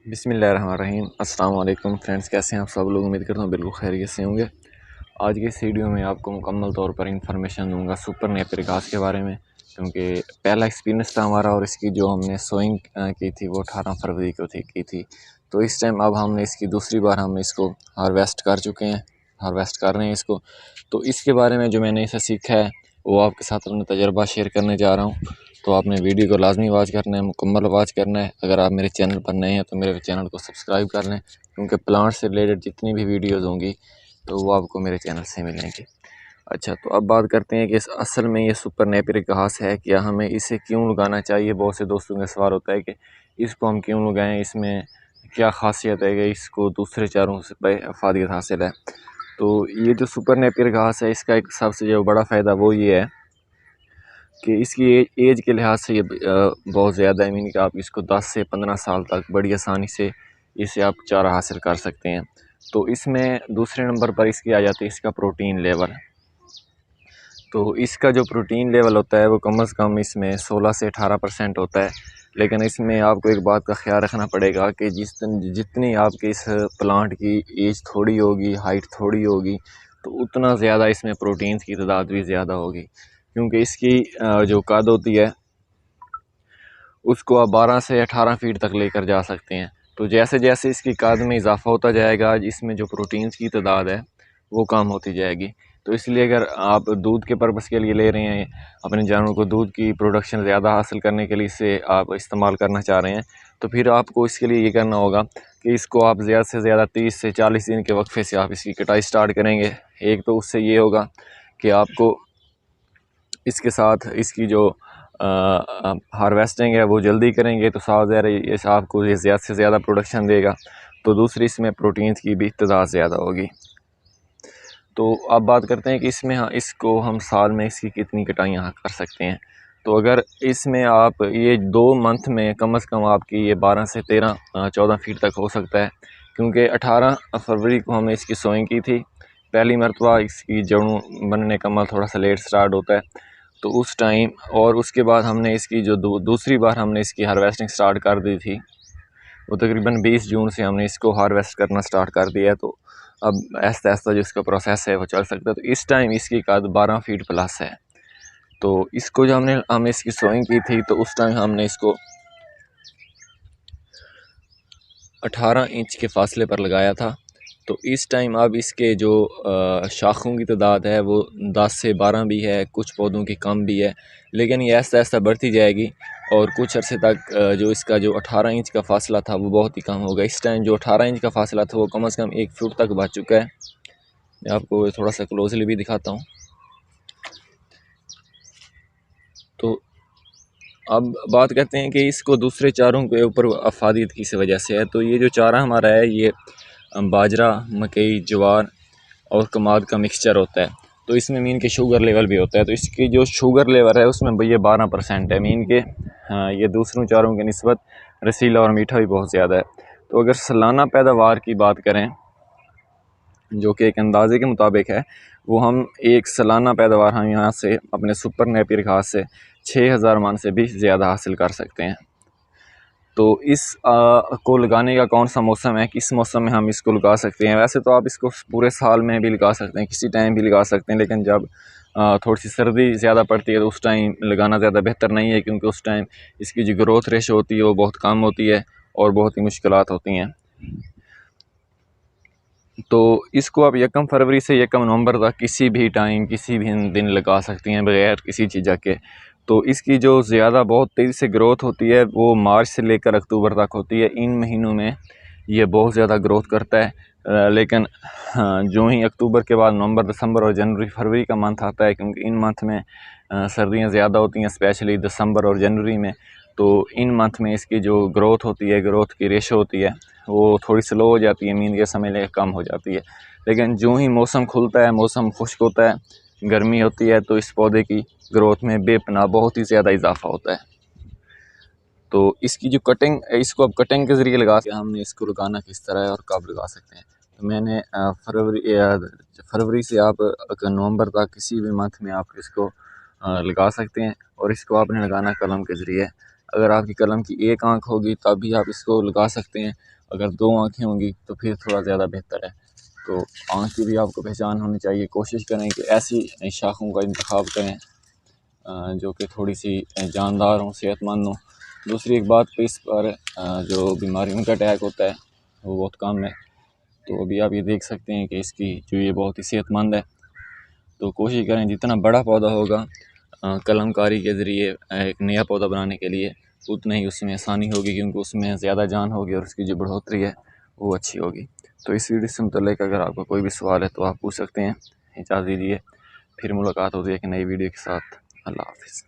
बिस्मिल्लाहिर्रहमानिर्रहीम। अस्सलाम वालेकुम फ्रेंड्स, कैसे हैं आप सब लोग। उम्मीद करता हूँ बिल्कुल खैरियत से होंगे। आज की इस वीडियो में आपको मुकम्मल तौर पर इंफॉर्मेशन दूंगा सुपर नेपियर घास के बारे में, क्योंकि पहला एक्सपीरियंस था हमारा और इसकी जो हमने सोइंग की थी वो 18 फरवरी को की थी। तो इस टाइम अब हमने इसकी दूसरी बार हम इसको हार्वेस्ट कर चुके हैं, हार्वेस्ट कर रहे हैं इसको। तो इसके बारे में जो मैंने इसे सीखा है वो आपके साथ अपना तजर्बा शेयर करने जा रहा हूँ। तो आपने वीडियो को लाजमी वॉच करना है, मुकम्मल वॉच करना है। अगर आप मेरे चैनल पर नए हैं तो मेरे चैनल को सब्सक्राइब कर लें, क्योंकि प्लांट से रिलेटेड जितनी भी वीडियोज़ होंगी तो वो आपको मेरे चैनल से मिलेंगी। अच्छा, तो अब बात करते हैं कि असल में ये सुपर नेपियर घास है क्या, हमें इसे क्यों लगाना चाहिए। बहुत से दोस्तों का सवाल होता है कि इसको हम क्यों लगाएं, इसमें क्या खासियत है कि इसको दूसरे चारों से अफादियत हासिल है। तो ये जो सुपर नेपियर घास है इसका एक सबसे जो बड़ा फ़ायदा वो ये है कि इसकी एज के लिहाज से ये बहुत ज़्यादा है। मीन कि आप इसको 10 से 15 साल तक बड़ी आसानी से इसे आप चारा हासिल कर सकते हैं। तो इसमें दूसरे नंबर पर इसकी आ जाती है इसका प्रोटीन लेवल। तो इसका जो प्रोटीन लेवल होता है वो कम से कम इसमें 16 से 18% होता है। लेकिन इसमें आपको एक बात का ख्याल रखना पड़ेगा कि जितनी आपके इस प्लांट की एज थोड़ी होगी, हाइट थोड़ी होगी, तो उतना ज़्यादा इसमें प्रोटीन की तादाद भी ज़्यादा होगी, क्योंकि इसकी जो कद होती है उसको आप 12 से 18 फीट तक लेकर जा सकते हैं। तो जैसे जैसे इसकी कद में इजाफा होता जाएगा, इसमें जो प्रोटीन्स की तादाद है वो कम होती जाएगी। तो इसलिए अगर आप दूध के पर्पज़ के लिए ले रहे हैं, अपने जानवरों को दूध की प्रोडक्शन ज़्यादा हासिल करने के लिए इसे आप इस्तेमाल करना चाह रहे हैं, तो फिर आपको इसके लिए ये करना होगा कि इसको आप ज़्यादा से ज़्यादा 30 से 40 दिन के वक्फे से आप इसकी कटाई स्टार्ट करेंगे। एक तो उससे ये होगा कि आपको इसके साथ इसकी जो हार्वेस्टिंग है वो जल्दी करेंगे, तो साथ ज़्यादा ये आपको ये ज़्यादा से ज़्यादा प्रोडक्शन देगा। तो दूसरी इसमें प्रोटीन की भी तादाद ज़्यादा होगी। तो अब बात करते हैं कि इसमें इसको हम साल में इसकी कितनी कटाइयाँ कर सकते हैं। तो अगर इसमें आप ये 2 मंथ में कम से कम आपकी ये 12 से 14 फीट तक हो सकता है, क्योंकि 18 फरवरी को हमने इसकी सोइंग की थी। पहली मरतबा इसकी जड़ों बनने का अमल थोड़ा सा लेट स्टार्ट होता है, तो उस टाइम और उसके बाद हमने इसकी जो दूसरी बार हमने इसकी हार्वेस्टिंग स्टार्ट कर दी थी वो तकरीबन 20 जून से हमने इसको हार्वेस्ट करना स्टार्ट कर दिया है। तो अब ऐसा ऐसा जो इसका प्रोसेस है वो चल सकता है। तो इस टाइम इसकी कद 12 फीट प्लस है। तो इसको जो हमने इसकी सोइंग की थी तो उस टाइम हमने इसको 18 इंच के फासले पर लगाया था। तो इस टाइम अब इसके जो शाखों की तादाद है वो 10 से 12 भी है, कुछ पौधों की कम भी है, लेकिन ये ऐसा ऐसा बढ़ती जाएगी और कुछ अरसे तक जो इसका जो 18 इंच का फासला था वो बहुत ही कम होगा। इस टाइम जो 18 इंच का फासला था वो कम से कम 1 फुट तक बढ़ चुका है। मैं आपको थोड़ा सा क्लोजली भी दिखाता हूँ। तो अब बात करते हैं कि इसको दूसरे चारों के ऊपर अफादियत किस वजह से है। तो ये जो चारा हमारा है ये बाजरा, मकई, ज्वार और कमाद का मिक्सचर होता है। तो इसमें मीन के शुगर लेवल भी होता है। तो इसकी जो शुगर लेवल है उसमें भैया 12% है। मीन के ये दूसरों चारों की निस्बत रसीला और मीठा भी बहुत ज़्यादा है। तो अगर सालाना पैदावार की बात करें जो कि एक अंदाजे के मुताबिक है, वो हम एक सालाना पैदावार हम यहाँ से अपने सुपर नेपियर घास से 6000 मन से भी ज़्यादा हासिल कर सकते हैं। तो इस को लगाने का कौन सा मौसम है, किस मौसम में हम इसको लगा सकते हैं। वैसे तो आप इसको पूरे साल में भी लगा सकते हैं, किसी टाइम भी लगा सकते हैं, लेकिन जब थोड़ी सी सर्दी ज़्यादा पड़ती है तो उस टाइम लगाना ज़्यादा बेहतर नहीं है, क्योंकि उस टाइम इसकी जो ग्रोथ रेशो होती है वो बहुत कम होती है और बहुत ही मुश्किलात होती हैं। तो इसको आप 1 फरवरी से 1 नवंबर तक किसी भी टाइम किसी भी दिन लगा सकती हैं बगैर किसी चीज़ के। तो इसकी जो ज़्यादा बहुत तेज़ी से ग्रोथ होती है वो मार्च से लेकर अक्टूबर तक होती है। इन महीनों में ये बहुत ज़्यादा ग्रोथ करता है। लेकिन जो ही अक्टूबर के बाद नवंबर, दिसंबर और जनवरी फरवरी का मंथ आता है, क्योंकि इन मंथ में सर्दियाँ ज़्यादा होती हैं, स्पेशली दिसंबर और जनवरी में। तो इन मंथ में इसकी जो ग्रोथ होती है, ग्रोथ की रेशो होती है वो थोड़ी स्लो हो जाती है, मीन के समय लेकर कम हो जाती है। लेकिन जो ही मौसम खुलता है, मौसम खुश्क होता है, गर्मी होती है, तो इस पौधे की ग्रोथ में बेपनाह बहुत ही ज़्यादा इजाफा होता है। तो इसकी जो कटिंग, इसको अब कटिंग के ज़रिए लगा के हमने इसको लगाना किस तरह है और कब लगा सकते हैं। तो मैंने फरवरी से आप नवंबर तक किसी भी मंथ में आप इसको लगा सकते हैं, और इसको आपने लगाना कलम के ज़रिए। अगर आपकी कलम की एक आँख होगी तब भी आप इसको लगा सकते हैं, अगर 2 आँखें होंगी तो फिर थोड़ा ज़्यादा बेहतर है। तो आँख की भी आपको पहचान होनी चाहिए। कोशिश करें कि ऐसी शाखों का इंतखाब करें जो कि थोड़ी सी जानदार हों, सेहतमंद हों। दूसरी एक बात पे इस पर जो बीमारियों का अटैक होता है वो बहुत कम है। तो अभी आप ये देख सकते हैं कि इसकी जो ये बहुत ही सेहतमंद है। तो कोशिश करें जितना बड़ा पौधा होगा कलमकारी के ज़रिए एक नया पौधा बनाने के लिए, उतना ही उसमें आसानी होगी, क्योंकि उसमें ज़्यादा जान होगी और उसकी जो बढ़ोतरी है वो अच्छी होगी। तो इस वीडियो से मुतल्लिक़ अगर आपका कोई भी सवाल है तो आप पूछ सकते हैं। इजाज़त दीजिए, फिर मुलाकात होती है एक नई वीडियो के साथ। अल्लाह हाफ़िज़।